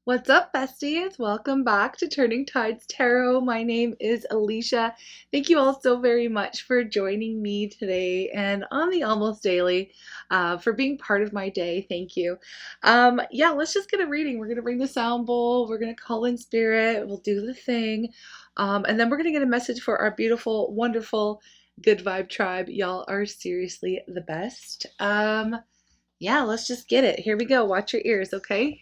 What's up, besties? Welcome back to Turning Tides Tarot. My name is Alicia. Thank you all so very much for joining me today and on the Almost Daily for being part of my day. Thank you. Yeah, let's just get a reading. We're going to bring the sound bowl. We're going to call in spirit. We'll do the thing. And then we're going to get a message for our beautiful, wonderful, good vibe tribe. Y'all are seriously the best. Yeah, let's just get it. Here we go. Watch your ears, okay?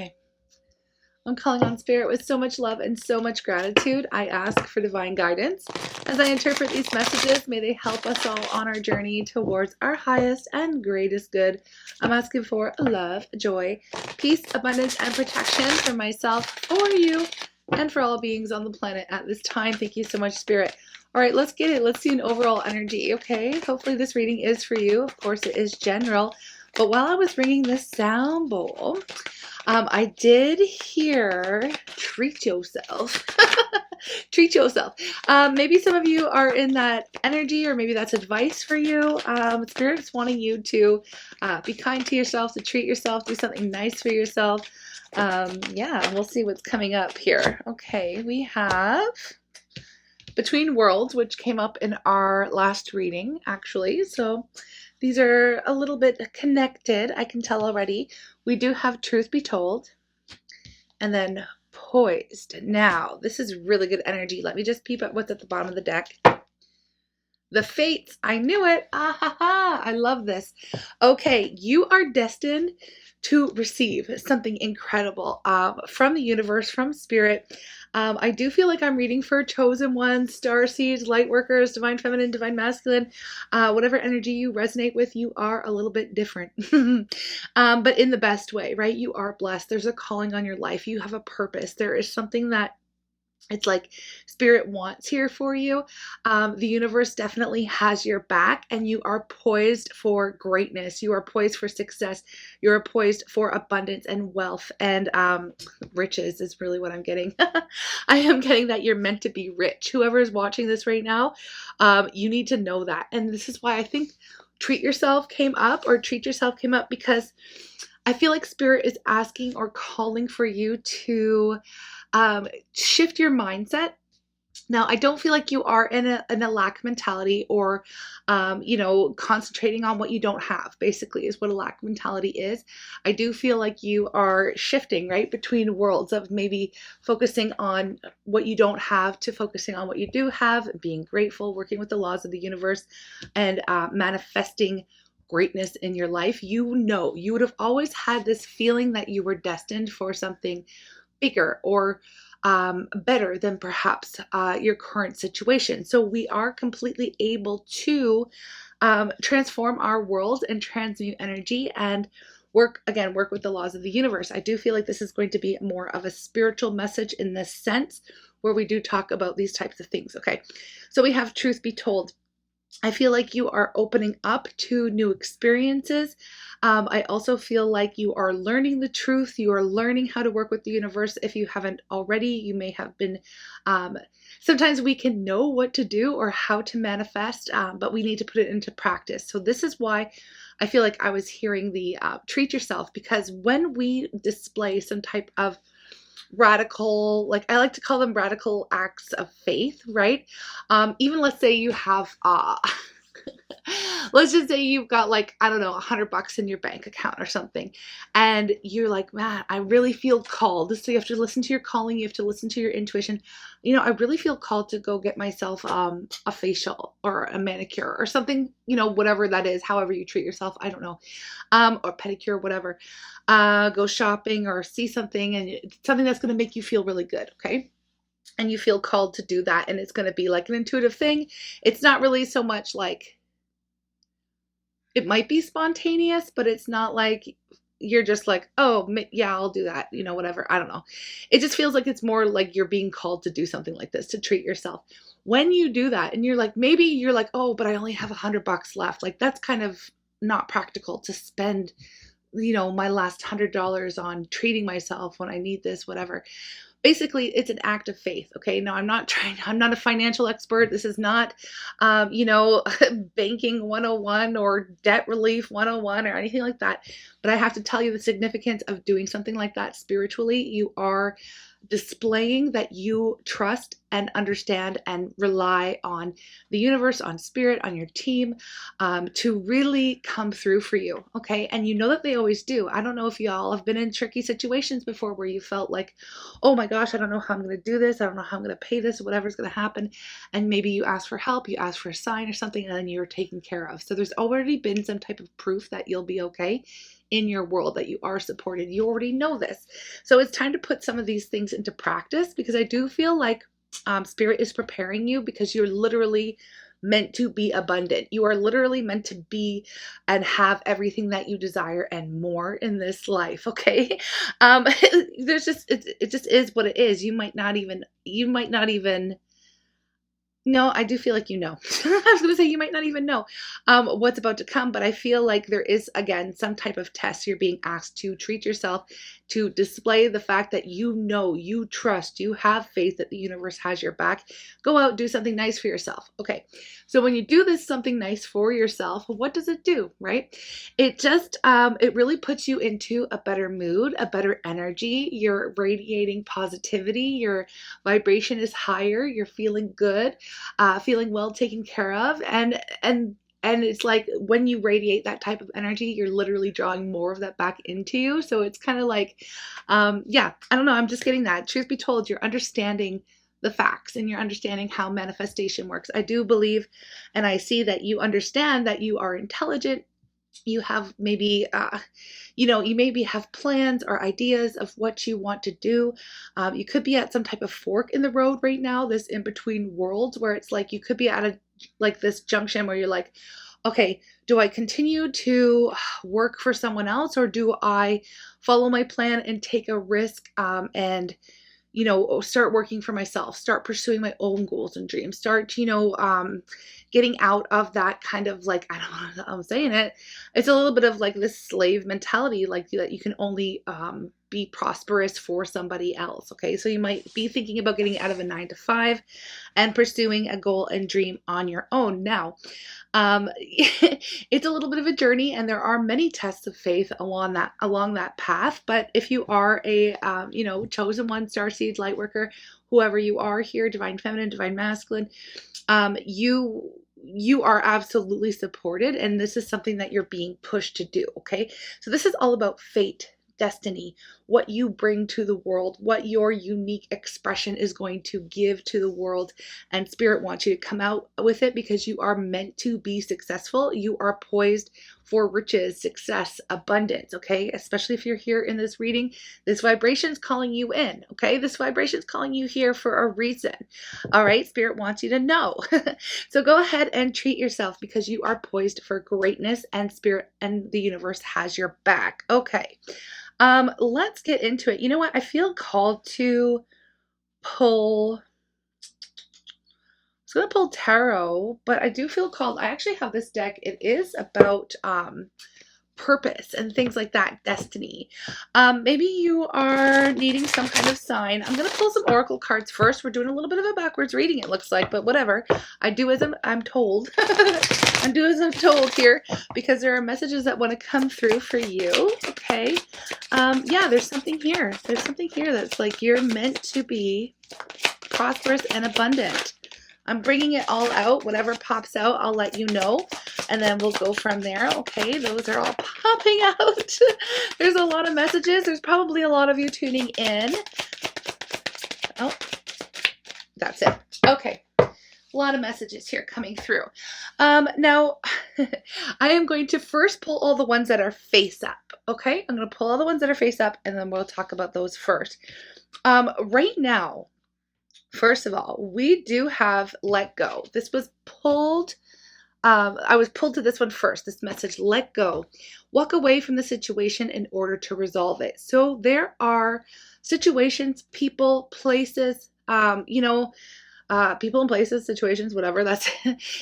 Okay. I'm calling on spirit with so much love and so much gratitude. I ask for divine guidance. As I interpret these messages, may they help us all on our journey towards our highest and greatest good. I'm asking for love, joy, peace, abundance, and protection for myself, for you, and for all beings on the planet at this time. Thank you so much, Spirit. All right, let's get it. Let's see an overall energy, okay? Hopefully this reading is for you. Of course, it is general. But while I was ringing this sound bowl, I did hear treat yourself. Treat yourself. Maybe some of you are in that energy, or maybe that's advice for you. Spirit's wanting you to be kind to yourself, to treat yourself, do something nice for yourself. Yeah, we'll see what's coming up here. Okay, we have Between Worlds, which came up in our last reading, actually. So these are a little bit connected, I can tell already. We do have Truth Be Told, and then Poised. Now, this is really good energy. Let me just peep at what's at the bottom of the deck. The Fates. I knew it. Ah ha ha. I love this. Okay, you are destined to receive something incredible from the universe, from spirit. I do feel like I'm reading for chosen ones, star seeds, light workers, divine feminine, divine masculine, whatever energy you resonate with. You are a little bit different, but in the best way, right? You are blessed. There's a calling on your life. You have a purpose. There is something that it's like spirit wants here for you. The universe definitely has your back, and you are poised for greatness. You are poised for success. You are poised for abundance and wealth and riches is really what I'm getting. I am getting that you're meant to be rich. Whoever is watching this right now, you need to know that. And this is why I think treat yourself came up, because I feel like spirit is asking or calling for you to shift your mindset. Now, I don't feel like you are in a lack mentality, or, concentrating on what you don't have, basically, is what a lack mentality is. I do feel like you are shifting, right, between worlds of maybe focusing on what you don't have to focusing on what you do have, being grateful, working with the laws of the universe, and manifesting greatness in your life. You would have always had this feeling that you were destined for something bigger or better than perhaps your current situation. So we are completely able to transform our world and transmute energy and work with the laws of the universe. I do feel like this is going to be more of a spiritual message in this sense, where we do talk about these types of things. Okay, so we have Truth Be Told. I feel like you are opening up to new experiences. I also feel like you are learning the truth. You are learning how to work with the universe. If you haven't already, you may have been. Sometimes we can know what to do or how to manifest, but we need to put it into practice. So this is why I feel like I was hearing the treat yourself, because when we display some type of radical, like I like to call them radical acts of faith, right? Even let's say you have let's just say you've got, like, I don't know, $100 in your bank account or something, and you're like, man, I really feel called. So you have to listen to your calling, you have to listen to your intuition. I really feel called to go get myself a facial or a manicure or something, whatever that is, however you treat yourself, I don't know, or pedicure, whatever. Go shopping or see something, and it's something that's going to make you feel really good, okay? And you feel called to do that, and it's going to be like an intuitive thing. It's not really so much like, it might be spontaneous, but it's not like you're just like, oh, yeah, I'll do that, you know, whatever. I don't know. It just feels like it's more like you're being called to do something like this, to treat yourself. When you do that and you're like, maybe you're like, oh, but I only have $100 left. Like, that's kind of not practical to spend, you know, my last $100 on treating myself when I need this, whatever. Basically, it's an act of faith. Okay. Now, I'm not a financial expert. This is not, you know, banking 101 or debt relief 101 or anything like that. But I have to tell you the significance of doing something like that spiritually. You are displaying that you trust and understand and rely on the universe, on spirit, on your team, to really come through for you. Okay. And you know that they always do. I don't know if y'all have been in tricky situations before where you felt like, oh my gosh, I don't know how I'm going to do this. I don't know how I'm going to pay this, whatever's going to happen. And maybe you ask for help, you ask for a sign or something, and then you're taken care of. So there's already been some type of proof that you'll be okay in your world, that you are supported. You already know this. So it's time to put some of these things into practice, because I do feel like spirit is preparing you, because you're literally meant to be abundant. You are literally meant to be and have everything that you desire and more in this life. Okay. There's just, it just is what it is. You might not even no, I do feel like, you know. I was going to say you might not even know what's about to come, but I feel like there is, again, some type of test. You're being asked to treat yourself, to display the fact that you know, you trust, you have faith that the universe has your back. Go out, do something nice for yourself. Okay, so when you do this something nice for yourself, what does it do, right? It just, it really puts you into a better mood, a better energy. You're radiating positivity. Your vibration is higher. You're feeling good. Feeling well taken care of, and it's like when you radiate that type of energy, you're literally drawing more of that back into you. So it's kind of like, yeah, I don't know. I'm just getting that. Truth be told, you're understanding the facts and you're understanding how manifestation works. I do believe, and I see that you understand that you are intelligent. You have maybe, you know, you maybe have plans or ideas of what you want to do. You could be at some type of fork in the road right now, this in between worlds, where it's like you could be at a like this junction where you're like, okay, do I continue to work for someone else, or do I follow my plan and take a risk, and you know, start working for myself, start pursuing my own goals and dreams, start, you know, getting out of that kind of like, I don't know how I'm saying it. It's a little bit of like this slave mentality, like that you can only be prosperous for somebody else. Okay. So you might be thinking about getting out of a 9-to-5 and pursuing a goal and dream on your own. Now, it's a little bit of a journey, and there are many tests of faith along that path. But if you are a, you know, chosen one, starseed, light worker, whoever you are here, divine feminine, divine masculine, you are absolutely supported, and this is something that you're being pushed to do. Okay. So this is all about fate, destiny, what you bring to the world, what your unique expression is going to give to the world. And spirit wants you to come out with it, because you are meant to be successful. You are poised for riches, success, abundance. Okay. Especially if you're here in this reading, this vibration is calling you in. Okay. This vibration is calling you here for a reason. All right. Spirit wants you to know. So go ahead and treat yourself, because you are poised for greatness, and spirit and the universe has your back. Okay. Let's get into it. You know what? I feel called to pull, I was going to pull tarot, but I do feel called, I actually have this deck. It is about, purpose and things like that, destiny. Maybe you are needing some kind of sign. I'm going to pull some oracle cards first. We're doing a little bit of a backwards reading, it looks like, but whatever. I do as I'm told. I do as I'm told here, because there are messages that want to come through for you. Okay. Yeah, there's something here. There's something here that's like you're meant to be prosperous and abundant. I'm bringing it all out. Whatever pops out, I'll let you know, and then we'll go from there. Okay, those are all popping out. There's a lot of messages. There's probably a lot of you tuning in. Oh, that's it. Okay, a lot of messages here coming through. Now, I am going to first pull all the ones that are face up. Okay, I'm going to pull all the ones that are face up, and then we'll talk about those first. Right now, first of all, we do have let go. This was pulled I was pulled to this one first, this message, let go. Walk away from the situation in order to resolve it. So there are situations, people, places, people and places, situations, whatever that's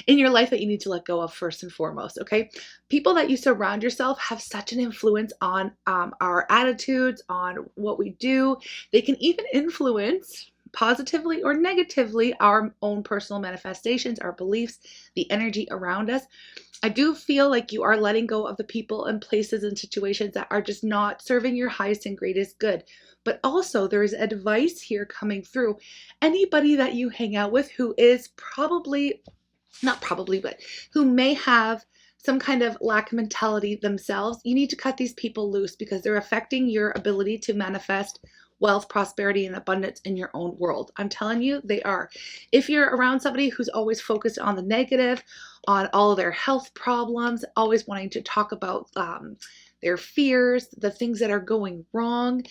in your life that you need to let go of first and foremost. Okay. People that you surround yourself have such an influence on our attitudes, on what we do. They can even influence positively or negatively our own personal manifestations, our beliefs, the energy around us. I do feel like you are letting go of the people and places and situations that are just not serving your highest and greatest good. But also, there is advice here coming through. Anybody that you hang out with who is probably, not probably, but who may have some kind of lack mentality themselves, you need to cut these people loose because they're affecting your ability to manifest wealth, prosperity, and abundance in your own world. I'm telling you, they are. If you're around somebody who's always focused on the negative, on all of their health problems, always wanting to talk about their fears, the things that are going wrong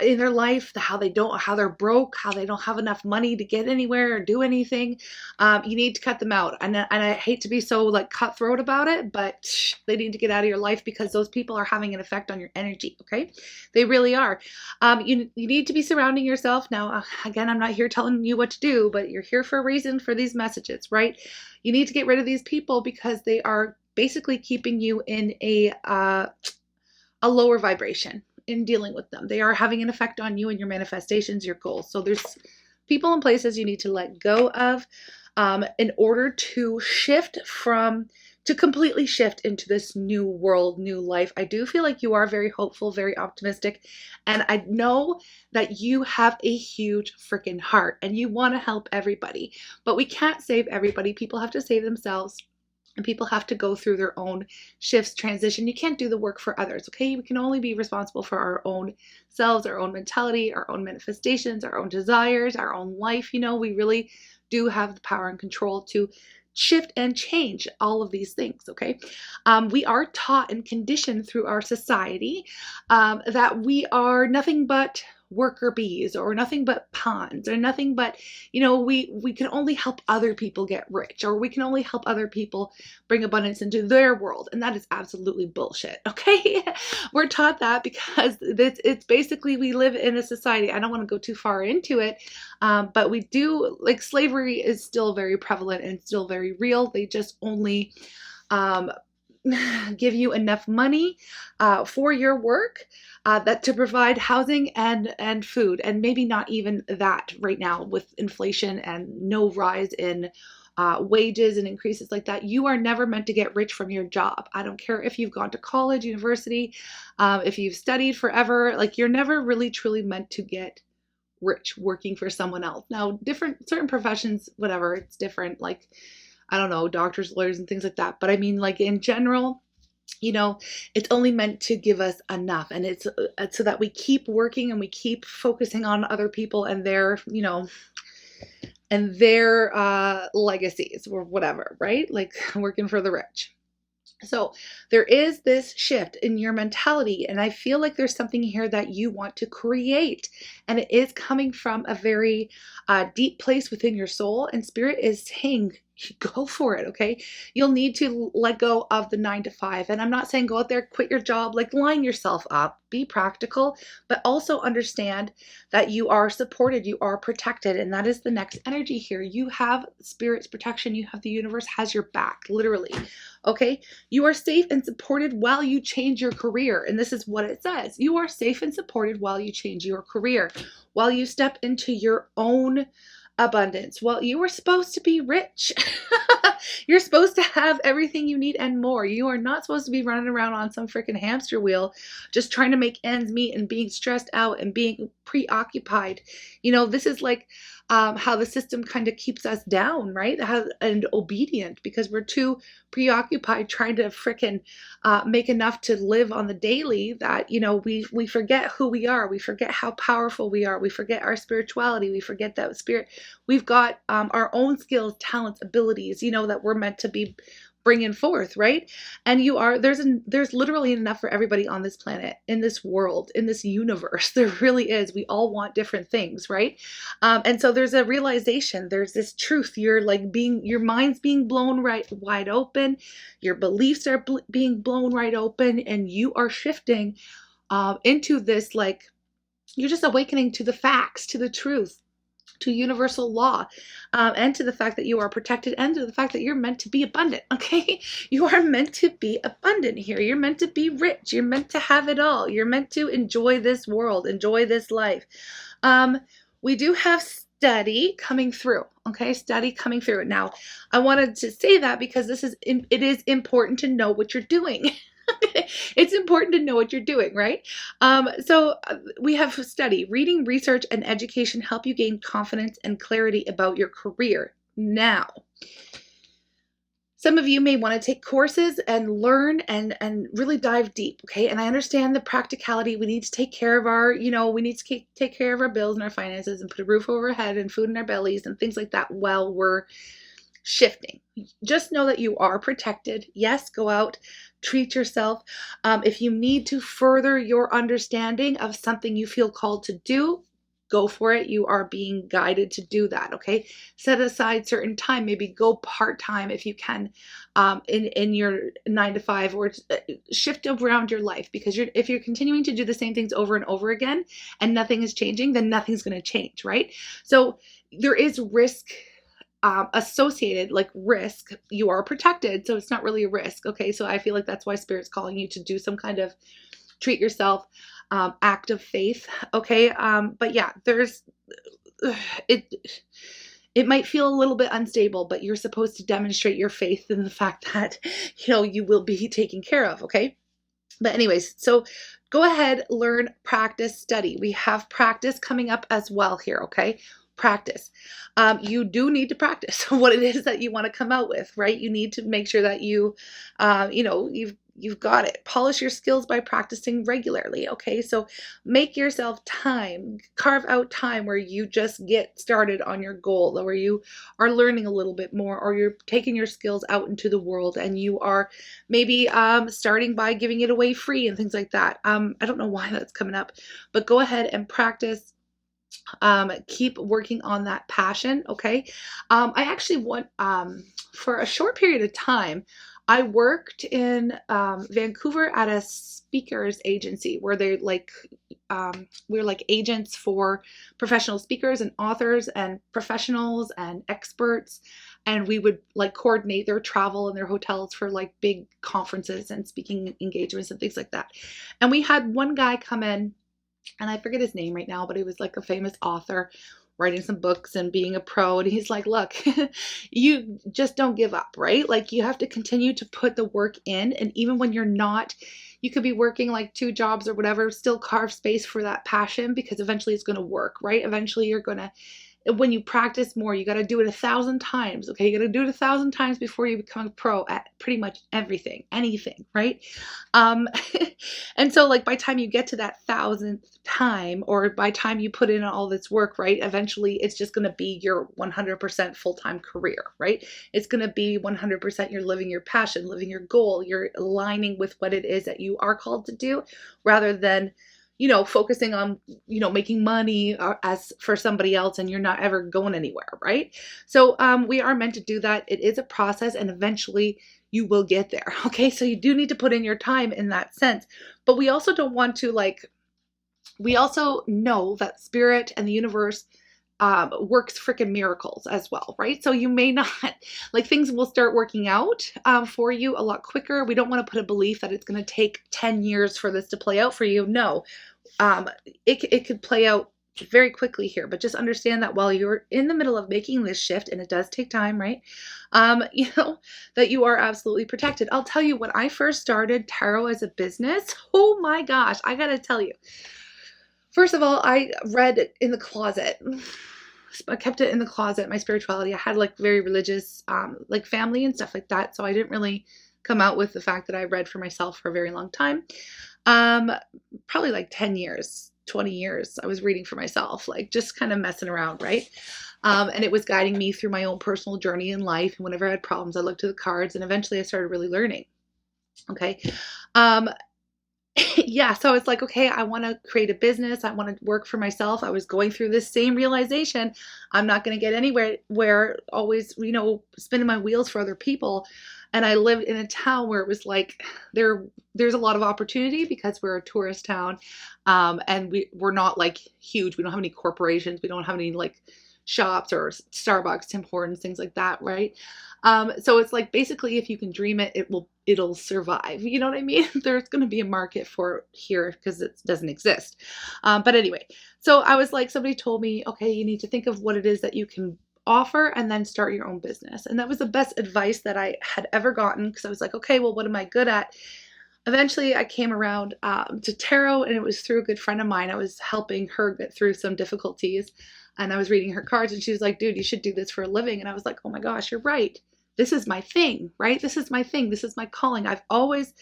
in their life, how they're broke, how they don't have enough money to get anywhere or do anything, you need to cut them out. And I hate to be so like cutthroat about it, but they need to get out of your life because those people are having an effect on your energy. Okay, they really are. You need to be surrounding yourself. Now, again, I'm not here telling you what to do, but you're here for a reason for these messages, right? You need to get rid of these people because they are basically keeping you in a lower vibration in dealing with them. They are having an effect on you and your manifestations, your goals. So there's people and places you need to let go of in order to completely shift into this new world, new life. I do feel like you are very hopeful, very optimistic, and I know that you have a huge freaking heart and you want to help everybody, but we can't save everybody. People have to save themselves. And people have to go through their own shifts, transition. You can't do the work for others, okay? We can only be responsible for our own selves, our own mentality, our own manifestations, our own desires, our own life. We really do have the power and control to shift and change all of these things, okay? We are taught and conditioned through our society that we are nothing but worker bees or nothing but pawns or nothing but, we can only help other people get rich, or we can only help other people bring abundance into their world. And that is absolutely bullshit, okay? We're taught that because it's basically, we live in a society. I don't want to go too far into it, but we do, like, slavery is still very prevalent and still very real. They just only give you enough money for your work that to provide housing and food, and maybe not even that right now with inflation and no rise in wages and increases like that. You are never meant to get rich from your job. I don't care if you've gone to college, university, if you've studied forever, like, you're never really truly meant to get rich working for someone else. Now, certain professions, whatever, it's different, like, I don't know, doctors, lawyers, and things like that. But I mean, like, in general, it's only meant to give us enough. And it's so that we keep working and we keep focusing on other people and their, and their legacies or whatever, right? Like, working for the rich. So there is this shift in your mentality, and I feel like there's something here that you want to create, and it is coming from a very deep place within your soul, and spirit is saying, go for it, okay? You'll need to let go of the 9 to 5. And I'm not saying go out there, quit your job, like, line yourself up, be practical, but also understand that you are supported, you are protected. And that is the next energy here. You have spirit's protection. You have the universe has your back, literally. Okay. You are safe and supported while you change your career. And this is what it says. You are safe and supported while you change your career, while you step into your own abundance. Well, you were supposed to be rich. You're supposed to have everything you need and more. You are not supposed to be running around on some freaking hamster wheel just trying to make ends meet and being stressed out and being preoccupied. This is like how the system kind of keeps us down, right? And obedient, because we're too preoccupied trying to freaking make enough to live on the daily that, we forget who we are. We forget how powerful we are. We forget our spirituality. We forget that spirit. We've got our own skills, talents, abilities, that we're meant to be bringing forth, right? And there's literally enough for everybody on this planet, in this world, in this universe. There really is. We all want different things, right? And so there's a realization, there's this truth. You're like your mind's being blown right wide open, your beliefs are being blown right open, and you are shifting into this, like, you're just awakening to the facts, to the truth, to universal law, and to the fact that you are protected, and to the fact that you're meant to be abundant. Okay, you are meant to be abundant here. You're meant to be rich. You're meant to have it all. You're meant to enjoy this world, enjoy this life. We do have study coming through. Okay, study coming through. Now, I wanted to say that because it is important to know what you're doing. It's important to know what you're doing, right? So we have study, reading, research, and education help you gain confidence and clarity about your career. Now, some of you may want to take courses and learn and really dive deep, okay? And I understand the practicality. We need to take care of we need to take care of our bills and our finances and put a roof over our head and food in our bellies and things like that while we're shifting. Just know that you are protected. Yes, go out, treat yourself. If you need to further your understanding of something you feel called to do, go for it. You are being guided to do that, okay? Set aside certain time, maybe go part-time if you can, in your 9 to 5, or shift around your life, because if you're continuing to do the same things over and over again and nothing is changing, then nothing's going to change, right? So there is risk associated, like risk. You are protected, so it's not really a risk, okay? So I feel like that's why Spirit's calling you to do some kind of treat yourself act of faith, okay? But yeah, it might feel a little bit unstable, but you're supposed to demonstrate your faith in the fact that you will be taken care of, okay? But anyways, so go ahead, learn, practice, study. We have practice coming up as well here, okay? Practice. You do need to practice what it is that you want to come out with, right? You need to make sure that you've got it. Polish your skills by practicing regularly, okay? So make yourself time, carve out time where you just get started on your goal, where you are learning a little bit more, or you're taking your skills out into the world and you are maybe starting by giving it away free and things like that. I don't know why that's coming up, but go ahead and practice. Keep working on that passion, okay? I actually want, for a short period of time, I worked in Vancouver at a speakers agency where they're like, we're like agents for professional speakers and authors and professionals and experts. And we would like coordinate their travel and their hotels for like big conferences and speaking engagements and things like that. And we had one guy come in, and I forget his name right now, but he was like a famous author writing some books and being a pro. And he's like, look, you just don't give up, right? Like you have to continue to put the work in. And even when you're not, you could be working like 2 jobs or whatever, still carve space for that passion, because eventually it's going to work, right? Eventually you're going to, when you practice more, you got to do it 1,000 times. Okay. You got to do it 1,000 times before you become a pro at pretty much everything, anything. Right. And so like by the time you get to that 1,000th time, or by the time you put in all this work, right, eventually it's just going to be your 100% full-time career, right? It's going to be 100% you're living your passion, living your goal. You're aligning with what it is that you are called to do, rather than focusing on, making money as for somebody else, and you're not ever going anywhere, right? So we are meant to do that. It is a process, and eventually you will get there, okay? So you do need to put in your time in that sense. But we also don't want to we also know that Spirit and the universe works freaking miracles as well, right? So you may not, things will start working out for you a lot quicker. We don't want to put a belief that it's going to take 10 years for this to play out for you. No, it could play out very quickly here, but just understand that while you're in the middle of making this shift, and it does take time, right? That you are absolutely protected. I'll tell you, when I first started tarot as a business, oh my gosh, I gotta tell you, first of all, I read it in the closet. I kept it in the closet, my spirituality. I had very religious, family and stuff like that. So I didn't really come out with the fact that I read for myself for a very long time. Probably 10 years. 20 years. I was reading for myself, like just kind of messing around, right? And it was guiding me through my own personal journey in life. And whenever I had problems, I looked to the cards, and eventually I started really learning. Okay. Um, yeah, so it's like, okay, I want to create a business. I want to work for myself. I was going through this same realization. I'm not going to get anywhere where always, spinning my wheels for other people. And I lived in a town where it was like there's a lot of opportunity because we're a tourist town. And we're not like huge. We don't have any corporations. We don't have any like shops or Starbucks, Tim Hortons, things like that, right? So it's like basically if you can dream it, it'll survive. You know what I mean? There's going to be a market for it here because it doesn't exist. But anyway, so I was like, somebody told me, okay, you need to think of what it is that you can offer and then start your own business. And that was the best advice that I had ever gotten, because I was like, okay, well, what am I good at? Eventually I came around to tarot, and it was through a good friend of mine. I was helping her get through some difficulties, and I was reading her cards, and she was like, dude, you should do this for a living. And I was like, oh my gosh, you're right. This is my thing, right? This is my thing. This is my calling. I've always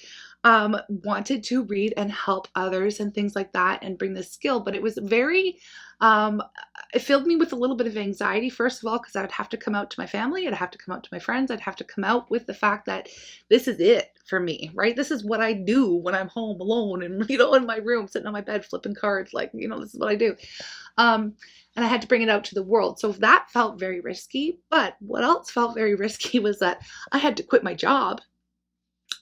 wanted to read and help others and things like that and bring this skill. But it was very, it filled me with a little bit of anxiety, first of all, because I would have to come out to my family. I'd have to come out to my friends. I'd have to come out with the fact that this is it for me, right? This is what I do when I'm home alone and, in my room, sitting on my bed, flipping cards. Like, this is what I do. And I had to bring it out to the world. So that felt very risky. But what else felt very risky was that I had to quit my job.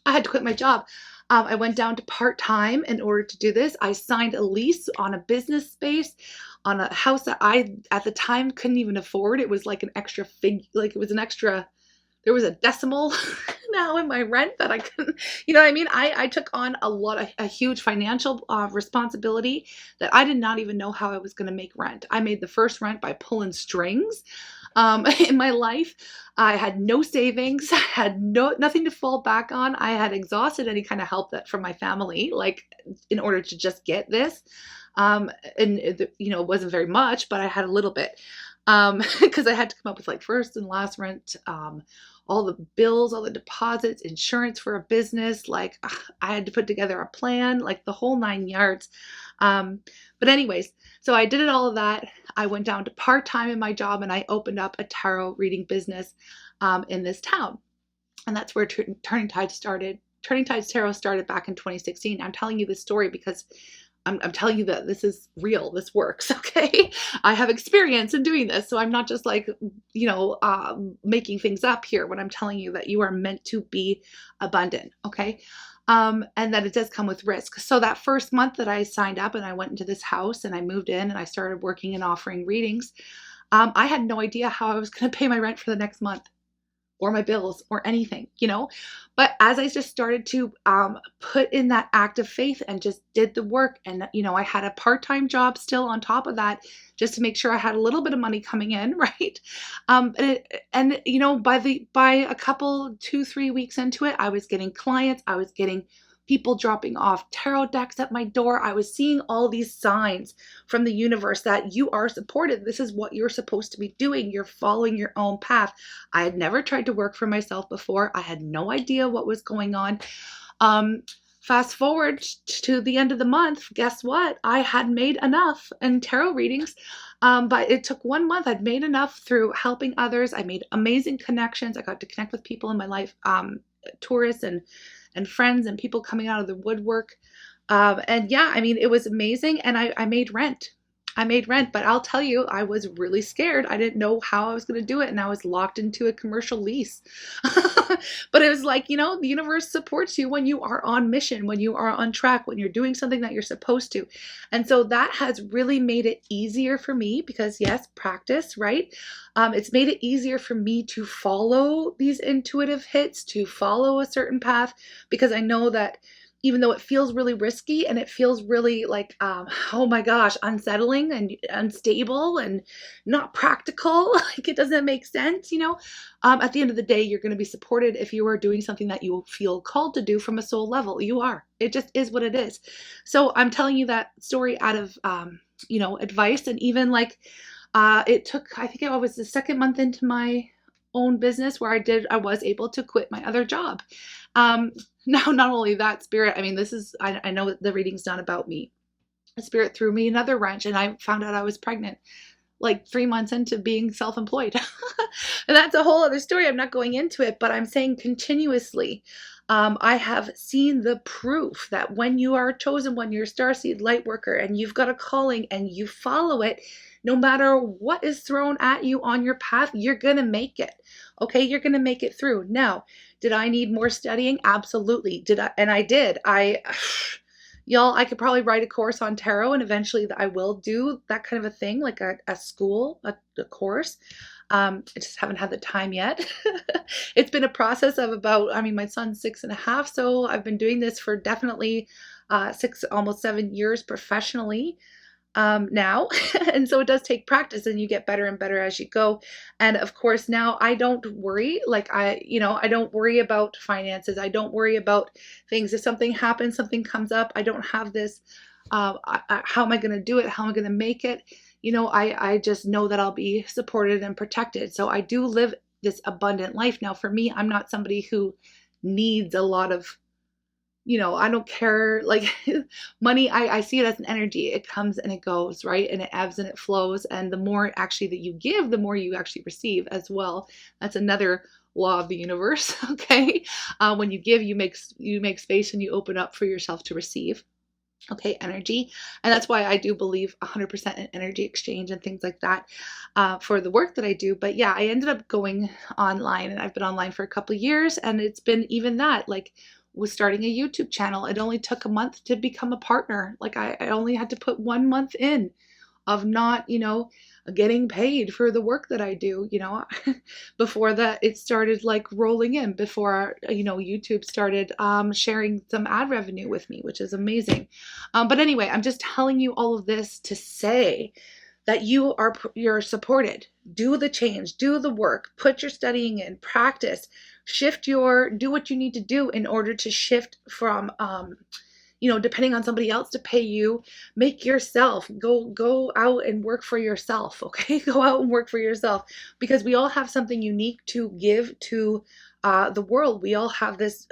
I went down to part-time in order to do this. I signed a lease on a business space on a house that I, at the time, couldn't even afford. It was like an extra there was a decimal now in my rent that I couldn't, you know what I mean? I took on a huge financial responsibility that I did not even know how I was going to make rent. I made the first rent by pulling strings. In my life, I had no savings. I had nothing to fall back on. I had exhausted any kind of help from my family, like in order to just get this. It wasn't very much, but I had a little bit. Because I had to come up with like first and last rent, all the bills, all the deposits, insurance for a business. Like I had to put together a plan, like the whole 9 yards. But anyways, so I did all of that. I went down to part-time in my job, and I opened up a tarot reading business in this town. And that's where Turning Tides started. Turning Tides Tarot started back in 2016. I'm telling you this story because I'm telling you that this is real. This works. Okay. I have experience in doing this. So I'm not just like, making things up here when I'm telling you that you are meant to be abundant. Okay. And that it does come with risk. So that first month that I signed up and I went into this house and I moved in and I started working and offering readings, I had no idea how I was going to pay my rent for the next month, or my bills, or anything, But as I just started to put in that act of faith and just did the work, and I had a part-time job still on top of that, just to make sure I had a little bit of money coming in, right? By a couple 2-3 weeks into it, I was getting clients. I was getting people dropping off tarot decks at my door. I was seeing all these signs from the universe that you are supported. This is what you're supposed to be doing. You're following your own path. I had never tried to work for myself before. I had no idea what was going on. Fast forward to the end of the month, guess what? I had made enough in tarot readings, but it took 1 month. I'd made enough through helping others. I made amazing connections. I got to connect with people in my life, tourists and friends and people coming out of the woodwork. It was amazing. And I made rent. But I'll tell you, I was really scared. I didn't know how I was going to do it. And I was locked into a commercial lease. But it was like, the universe supports you when you are on mission, when you are on track, when you're doing something that you're supposed to. And so that has really made it easier for me because, yes, practice, right? It's made it easier for me to follow these intuitive hits, to follow a certain path, because I know that even though it feels really risky and it feels really like, oh my gosh, unsettling and unstable and not practical, like it doesn't make sense, at the end of the day, you're going to be supported if you are doing something that you feel called to do from a soul level. You are. It just is what it is. So I'm telling you that story out of, advice. And even like, it took, I think I was the second month into my own business where I was able to quit my other job. Now, not only that, Spirit, I mean, I know the reading's not about me. Spirit threw me another wrench, and I found out I was pregnant like 3 months into being self-employed. And that's a whole other story. I'm not going into it, but I'm saying continuously, I have seen the proof that when you are chosen, when you're a starseed light worker and you've got a calling and you follow it, no matter what is thrown at you on your path, you're going to make it. Okay, you're going to make it through. Now, did I need more studying? Absolutely. Did I? And I did. Y'all, I could probably write a course on tarot, and eventually I will do that kind of a thing, like a school, a course. I just haven't had the time yet. It's been a process of about, I mean, my son's 6.5, so I've been doing this for definitely 6, almost 7 years professionally now. And so it does take practice, and you get better and better as you go. And of course, now I don't worry, I don't worry about finances. I don't worry about things. If something happens, something comes up, I don't have this, how am I going to do it? How am I going to make it? I just know that I'll be supported and protected. So I do live this abundant life. Now, for me, I'm not somebody who needs a lot of, I don't care, like money, I see it as an energy. It comes and it goes, right? And it ebbs and it flows. And the more actually that you give, the more you actually receive as well. That's another law of the universe. Okay. When you give, you make space and you open up for yourself to receive. Okay, energy. And that's why I do believe 100% in energy exchange and things like that for the work that I do. But yeah, I ended up going online, and I've been online for a couple of years, and it's been even that, like, was starting a YouTube channel. It only took a month to become a partner. Like I only had to put 1 month in of not, getting paid for the work that I do, before that it started like rolling in, before, YouTube started sharing some ad revenue with me, which is amazing. But anyway, I'm just telling you all of this to say that you're supported. Do the change, do the work, put your studying in, practice, do what you need to do in order to shift from, depending on somebody else to pay you, make yourself go out and work for yourself. Okay. Go out and work for yourself, because we all have something unique to give to the world. We all have this,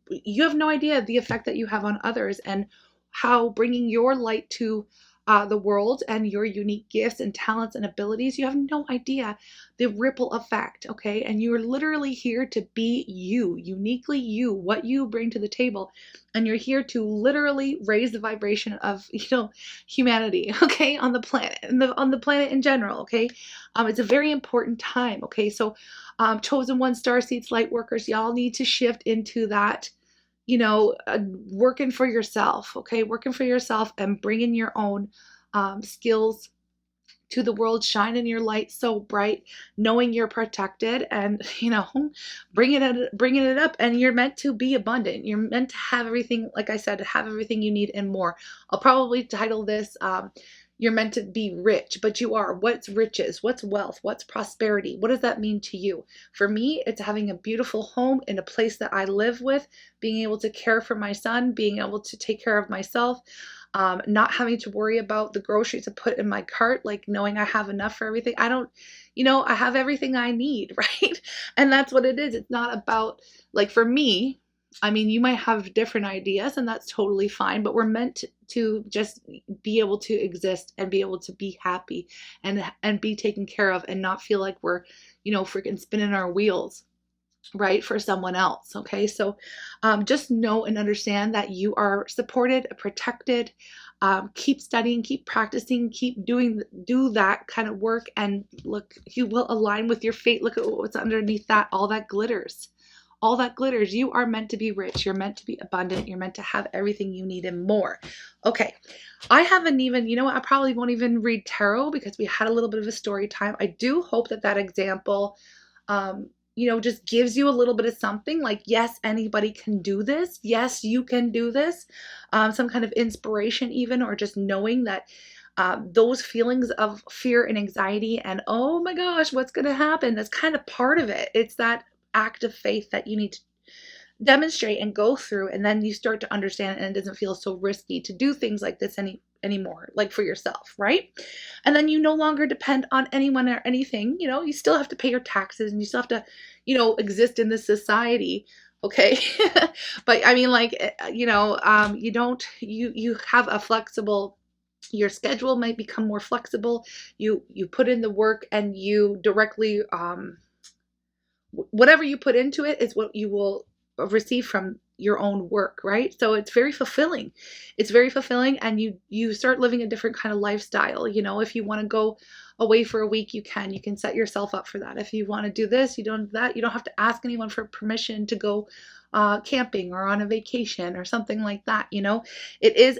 you have no idea the effect that you have on others, and how bringing your light to the world and your unique gifts and talents and abilities, you have no idea the ripple effect. Okay. And you're literally here to be you, uniquely you, what you bring to the table. And you're here to literally raise the vibration of, humanity, okay, on the planet, and on the planet in general. Okay. It's a very important time. Okay. So, chosen one, starseeds, light workers, y'all need to shift into that, working for yourself. Okay. Working for yourself and bringing your own skills to the world, shining your light so bright, knowing you're protected, and bringing it up. And you're meant to be abundant. You're meant to have everything, like I said, have everything you need and more. I'll probably title this you're meant to be rich, but you are. What's riches? What's wealth? What's prosperity? What does that mean to you? For me, it's having a beautiful home in a place that I live with, being able to care for my son, being able to take care of myself, not having to worry about the groceries to put in my cart, like knowing I have enough for everything. I don't, I have everything I need, right? And that's what it is. It's not about, like, for me, I mean, you might have different ideas, and that's totally fine, but we're meant to just be able to exist and be able to be happy and be taken care of, and not feel like we're, freaking spinning our wheels, right, for someone else. Okay. So just know and understand that you are supported, protected. Keep studying, keep practicing, do that kind of work, and look, you will align with your fate. Look at what's underneath that. All that glitters. All that glitters. You are meant to be rich. You're meant to be abundant. You're meant to have everything you need and more. Okay. I haven't even, I probably won't even read tarot, because we had a little bit of a story time. I do hope that example, just gives you a little bit of something, like, yes, anybody can do this. Yes, you can do this. Some kind of inspiration even, or just knowing that those feelings of fear and anxiety and, oh my gosh, what's going to happen? That's kind of part of it. It's that act of faith that you need to demonstrate and go through, and then you start to understand, and it doesn't feel so risky to do things like this anymore, like for yourself, right? And then you no longer depend on anyone or anything. You still have to pay your taxes, and you still have to, exist in this society. Okay. But I mean, like, you have a flexible Your schedule might become more flexible. You put in the work and you directly, whatever you put into it is what you will receive from your own work, right? So it's very fulfilling. It's very fulfilling, and you start living a different kind of lifestyle. You know, if you want to go away for a week, you can set yourself up for that. If you want to do this, you don't that, you don't have to ask anyone for permission to go camping or on a vacation or something like that. You know, it is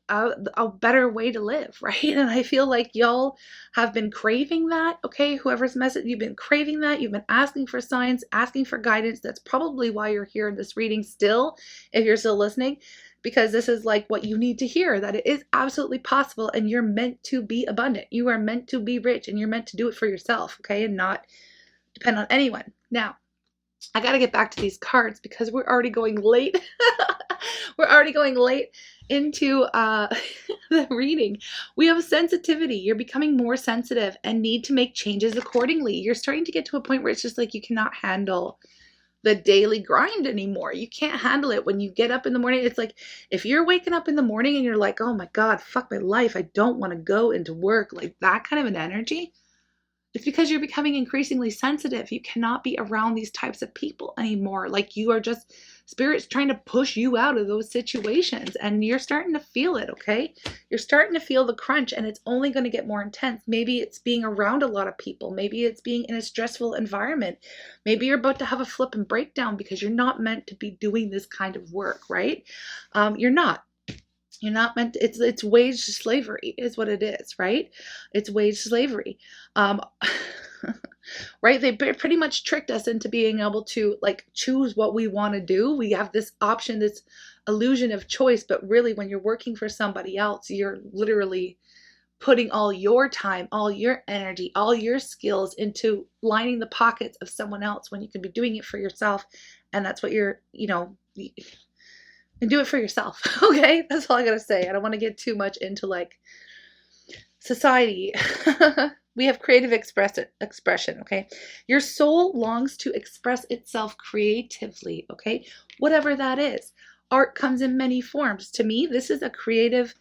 a better way to live, right? And I feel like y'all have been craving that, okay? Whoever's message, you've been craving that. You've been asking for signs, asking for guidance. That's probably why you're here in this reading still, if you're still listening, because this is like what you need to hear, that it is absolutely possible and you're meant to be abundant. You are meant to be rich and you're meant to do it for yourself, okay? And not depend on anyone. Now, I got to get back to these cards because we're already going late. We're already going late into the reading. We have sensitivity. You're becoming more sensitive and need to make changes accordingly. You're starting to get to a point where it's just like you cannot handle the daily grind anymore. You can't handle it when you get up in the morning. It's like if you're waking up in the morning and you're like, oh my God, fuck my life. I don't want to go into work. Like that kind of an energy. It's because you're becoming increasingly sensitive. You cannot be around these types of people anymore. Like you are just, spirit's trying to push you out of those situations and you're starting to feel it, okay? You're starting to feel the crunch and it's only going to get more intense. Maybe it's being around a lot of people. Maybe it's being in a stressful environment. Maybe you're about to have a flip and breakdown because you're not meant to be doing this kind of work, right? You're not. You're not meant to, it's wage slavery is what it is, right? It's wage slavery. Right? They pretty much tricked us into being able to like choose what we want to do. We have this option, this illusion of choice, but really when you're working for somebody else, you're literally putting all your time, all your energy, all your skills into lining the pockets of someone else when you could be doing it for yourself. And that's what you're, you know, and do it for yourself. Okay, that's all I gotta say. I don't want to get too much into like society. We have creative expression. Okay, your soul longs to express itself creatively. Okay, whatever that is. Art comes in many forms. To me, this is a creative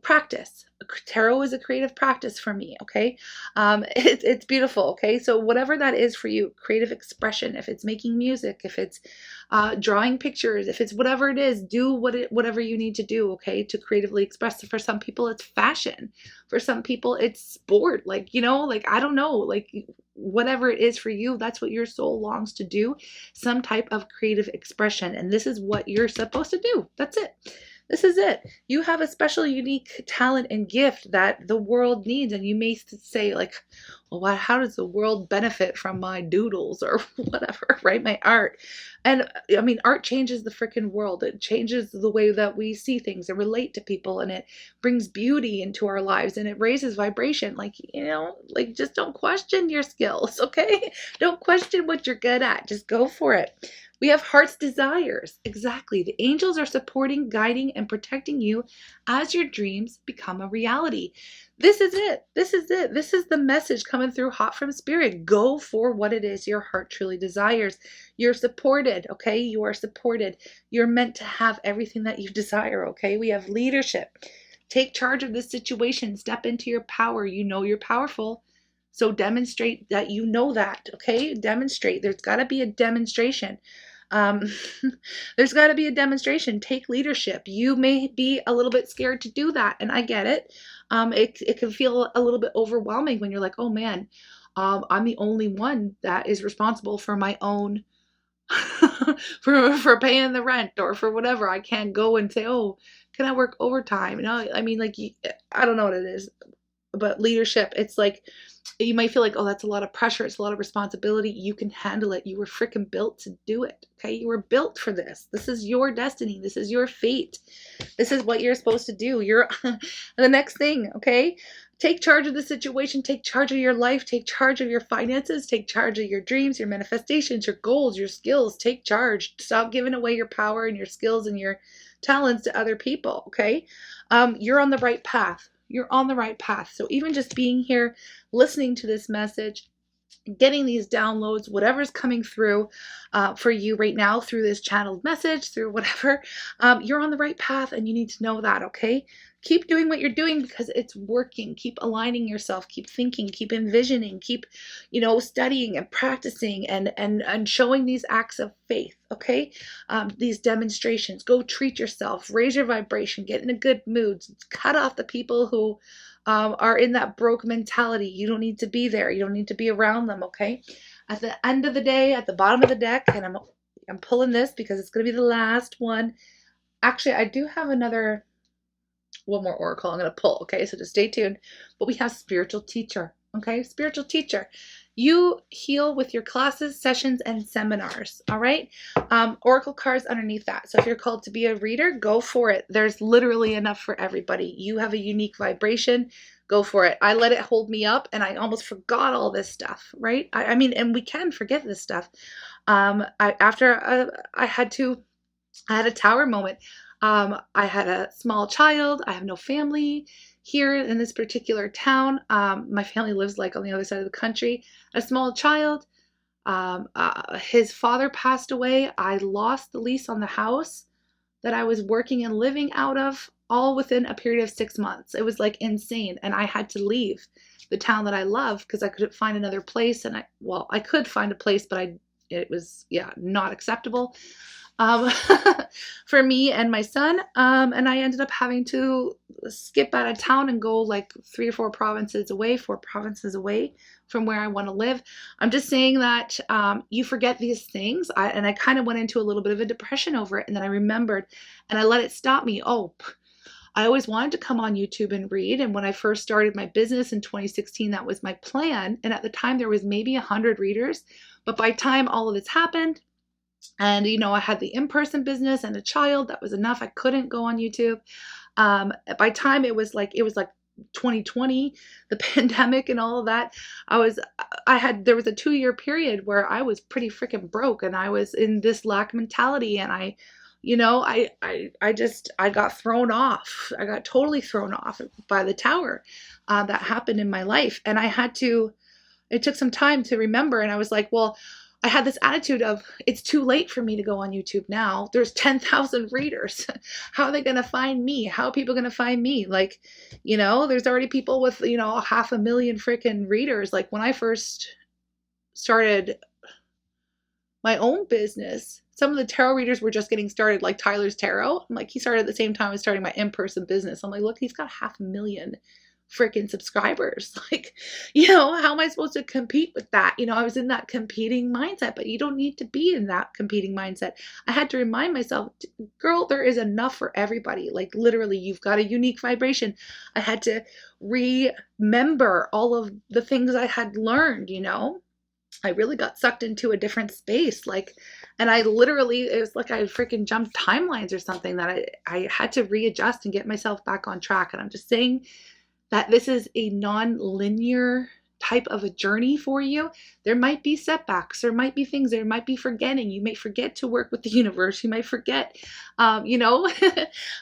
practice. Tarot is a creative practice for me, okay? It's beautiful, okay? So whatever that is for you, creative expression, if it's making music, if it's drawing pictures, if it's whatever it is, do whatever you need to do, okay, to creatively express. For some people, it's fashion. For some people, it's sport. Like, you know, like, I don't know, like whatever it is for you, that's what your soul longs to do, some type of creative expression. And this is what you're supposed to do. That's it. This is it. You have a special, unique talent and gift that the world needs. And you may say like, well, how does the world benefit from my doodles or whatever, right? My art. And I mean, art changes the freaking world. It changes the way that we see things and relate to people. And it brings beauty into our lives and it raises vibration. Like, you know, like just don't question your skills, okay? Don't question what you're good at. Just go for it. We have heart's desires. Exactly. The angels are supporting, guiding, and protecting you as your dreams become a reality. This is it. This is it. This is the message coming through hot from spirit. Go for what it is your heart truly desires. You're supported, okay? You are supported. You're meant to have everything that you desire, okay? We have leadership. Take charge of this situation. Step into your power. You know you're powerful. So demonstrate that you know that, okay? Demonstrate. There's got to be a demonstration. There's got to be a demonstration. Take leadership. You may be a little bit scared to do that, and I get it. It can feel a little bit overwhelming when you're like, oh man, I'm the only one that is responsible for my own for paying the rent or for whatever. I can't go and say, oh, can I work overtime? You know, I mean, like, I don't know what it is, but leadership, it's like, you might feel like, oh, that's a lot of pressure. It's a lot of responsibility. You can handle it. You were freaking built to do it. Okay. You were built for this. This is your destiny. This is your fate. This is what you're supposed to do. You're the next thing. Okay. Take charge of the situation. Take charge of your life. Take charge of your finances. Take charge of your dreams, your manifestations, your goals, your skills. Take charge. Stop giving away your power and your skills and your talents to other people. Okay. You're on the right path. You're on the right path. So even just being here, listening to this message, getting these downloads, whatever's coming through for you right now through this channeled message, through whatever, you're on the right path and you need to know that, okay? keep doing what you're doing because it's working. Keep aligning yourself, keep thinking, keep envisioning, keep, studying and practicing and showing these acts of faith. Okay. These demonstrations, go treat yourself, raise your vibration, get in a good mood, cut off the people who are in that broke mentality. You don't need to be there. You don't need to be around them. Okay. At the end of the day, at the bottom of the deck, and I'm pulling this because it's going to be the last one. Actually, I do have one more oracle I'm going to pull. Okay, so just stay tuned. But we have spiritual teacher. Okay, spiritual teacher. You heal with your classes, sessions, and seminars. All right. Oracle cards underneath that. So if you're called to be a reader, go for it. There's literally enough for everybody. You have a unique vibration. Go for it. I let it hold me up and I almost forgot all this stuff, right? I mean, and we can forget this stuff. I had a tower moment. I had a small child. I have no family here in this particular town. My family lives like on the other side of the country. A small child. His father passed away. I lost the lease on the house that I was working and living out of, all within a period of 6 months. It was like insane. And I had to leave the town that I love because I couldn't find another place. And I could find a place, but it was not acceptable for me and my son. And I ended up having to skip out of town and go like 3 or 4 provinces away from where I want to live. I'm just saying that you forget these things. I kind of went into a little bit of a depression over it. And then I remembered and I let it stop me. I always wanted to come on YouTube and read. And when I first started my business in 2016, that was my plan. And at the time there was maybe 100 readers. But by the time all of this happened, and, I had the in-person business and a child, that was enough. I couldn't go on YouTube. By time it was like 2020, the pandemic and all of that. There was a 2-year period where I was pretty freaking broke and I was in this lack mentality. And I got thrown off. I got totally thrown off by the tower that happened in my life. And it took some time to remember. And I was like, well, I had this attitude of it's too late for me to go on YouTube now. There's 10,000 readers. How are they going to find me? How are people going to find me? Like, there's already people with, 500,000 freaking readers. Like when I first started my own business, some of the tarot readers were just getting started, like Tyler's Tarot. I'm like, he started at the same time as starting my in-person business. I'm like, look, he's got 500,000 freaking subscribers. Like, how am I supposed to compete with that? I was in that competing mindset, but you don't need to be in that competing mindset. I had to remind myself, girl, there is enough for everybody. Like literally, you've got a unique vibration. I had to remember all of the things I had learned, I really got sucked into a different space. And I literally, it was like I freaking jumped timelines or something that I had to readjust and get myself back on track. And I'm just saying that this is a non-linear type of a journey for you. There might be setbacks. There might be things. There might be forgetting. You may forget to work with the universe. You might forget, and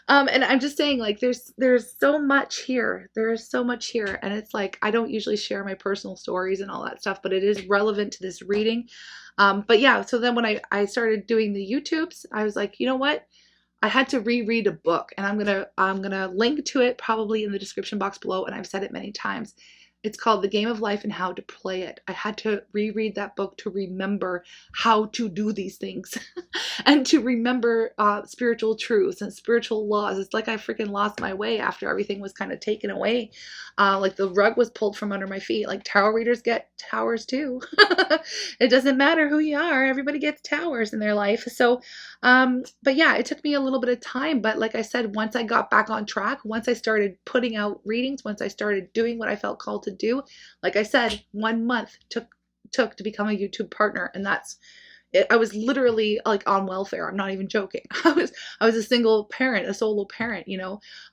I'm just saying, like, there's so much here. There is so much here. And it's like, I don't usually share my personal stories and all that stuff, but it is relevant to this reading. But yeah, so then when I started doing the YouTubes, I was like, you know what? I had to reread a book, and I'm gonna link to it probably in the description box below, and I've said it many times. It's called The Game of Life and How to Play It. I had to reread that book to remember how to do these things and to remember spiritual truths and spiritual laws. It's like I freaking lost my way after everything was kind of taken away. Like the rug was pulled from under my feet. Like tarot readers get towers too. It doesn't matter who you are. Everybody gets towers in their life. So, but yeah, it took me a little bit of time. But like I said, once I got back on track, once I started putting out readings, once I started doing what I felt called to do, like I said, 1 month took to become a YouTube partner. And that's it. I was literally like on welfare. I'm not even joking. I was a single parent, a solo parent,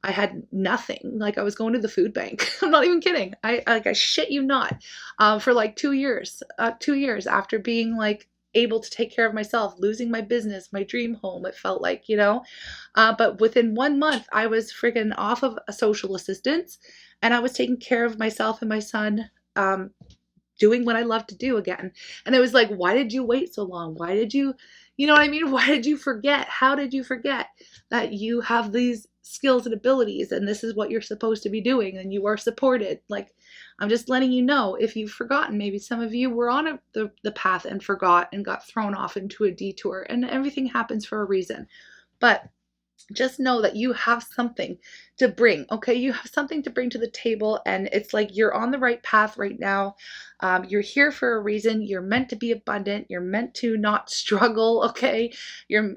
I had nothing. Like I was going to the food bank. I'm not even kidding. I shit you not, for like 2 years, 2 years after being like able to take care of myself, losing my business, my dream home. It felt like, but within 1 month I was freaking off of a social assistance, and I was taking care of myself and my son, doing what I love to do again. And it was like, why did you wait so long? Why did you know what I mean? Why did you forget? How did you forget that you have these skills and abilities, and this is what you're supposed to be doing, and you are supported. Like, I'm just letting you know, if you've forgotten, maybe some of you were on the path and forgot and got thrown off into a detour, and everything happens for a reason. But just know that you have something to bring, okay? You have something to bring to the table, and it's like you're on the right path right now. You're here for a reason. You're meant to be abundant. You're meant to not struggle, okay? You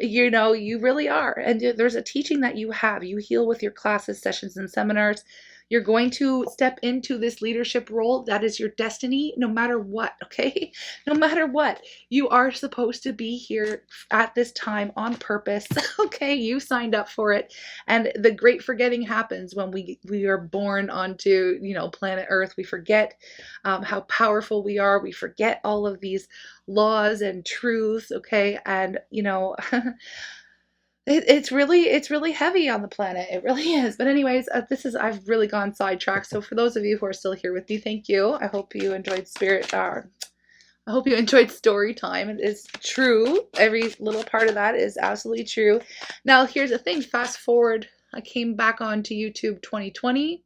really are. And there's a teaching that you have. You heal with your classes, sessions, and seminars. You're going to step into this leadership role. That is your destiny, no matter what, okay? No matter what. You are supposed to be here at this time on purpose, okay? You signed up for it. And the great forgetting happens when we are born onto, planet Earth. We forget how powerful we are. We forget all of these laws and truths, okay? And, it's really heavy on the planet. It really is. But anyways, I've really gone sidetracked. So for those of you who are still here with me, thank you. I hope you enjoyed I hope you enjoyed story time. It is true. Every little part of that is absolutely true. Now, here's the thing. Fast forward. I came back onto YouTube 2020,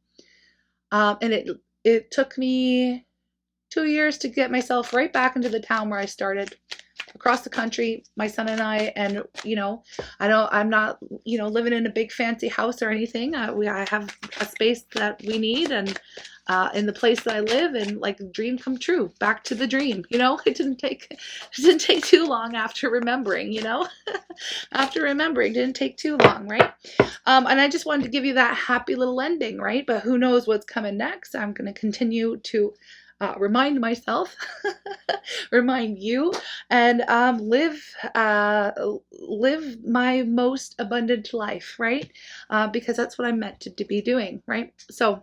and it took me 2 years to get myself right back into the town where I started. Across the country, my son and I, and I'm not living in a big fancy house or anything. I have a space that we need, and in the place that I live, and like dream come true, back to the dream. It didn't take too long after remembering. After remembering, didn't take too long, right? And I just wanted to give you that happy little ending, right? But who knows what's coming next? I'm going to continue to remind myself, remind you, and live my most abundant life, right? Because that's what I'm meant to be doing, right? So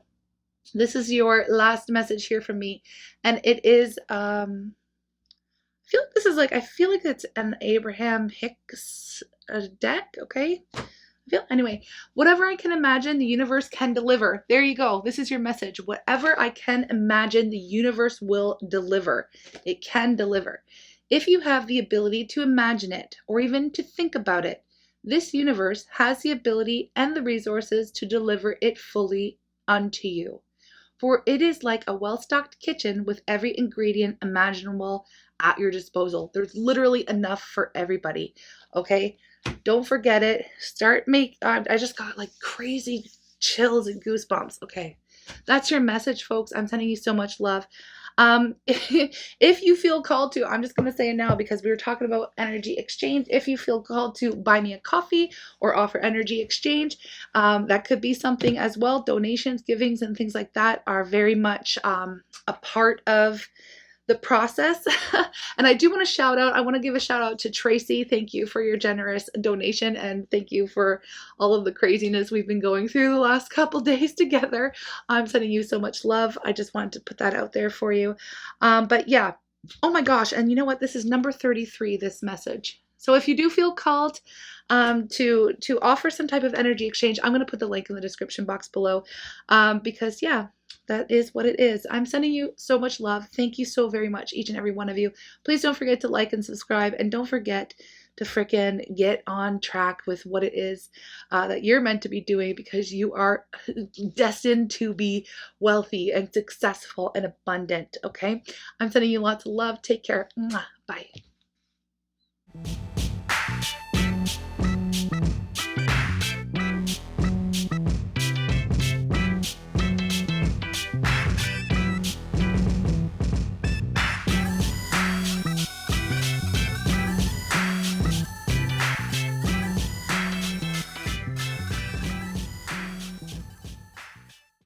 this is your last message here from me, and it is I feel like it's an Abraham Hicks deck, okay? Anyway, whatever I can imagine, the universe can deliver. There you go. This is your message. Whatever I can imagine, the universe will deliver. It can deliver. If you have the ability to imagine it, or even to think about it, this universe has the ability and the resources to deliver it fully unto you. For it is like a well-stocked kitchen with every ingredient imaginable at your disposal. There's literally enough for everybody, okay? Don't forget it. I just got like crazy chills and goosebumps. Okay. That's your message, folks. I'm sending you so much love. If you feel called to, I'm just going to say it now because we were talking about energy exchange. If you feel called to buy me a coffee or offer energy exchange, that could be something as well. Donations, givings, and things like that are very much a part of the process. And I do want to give a shout out to Tracy. Thank you for your generous donation, and thank you for all of the craziness we've been going through the last couple days together. I'm sending you so much love. I just wanted to put that out there for you. But yeah, oh my gosh, and you know what? This is number 33, this message. So if you do feel called to offer some type of energy exchange, I'm going to put the link in the description box below, because yeah, that is what it is. I'm sending you so much love. Thank you so very much, each and every one of you. Please don't forget to like and subscribe, and don't forget to frickin' get on track with what it is that you're meant to be doing, because you are destined to be wealthy and successful and abundant, okay? I'm sending you lots of love. Take care. Mwah. Bye.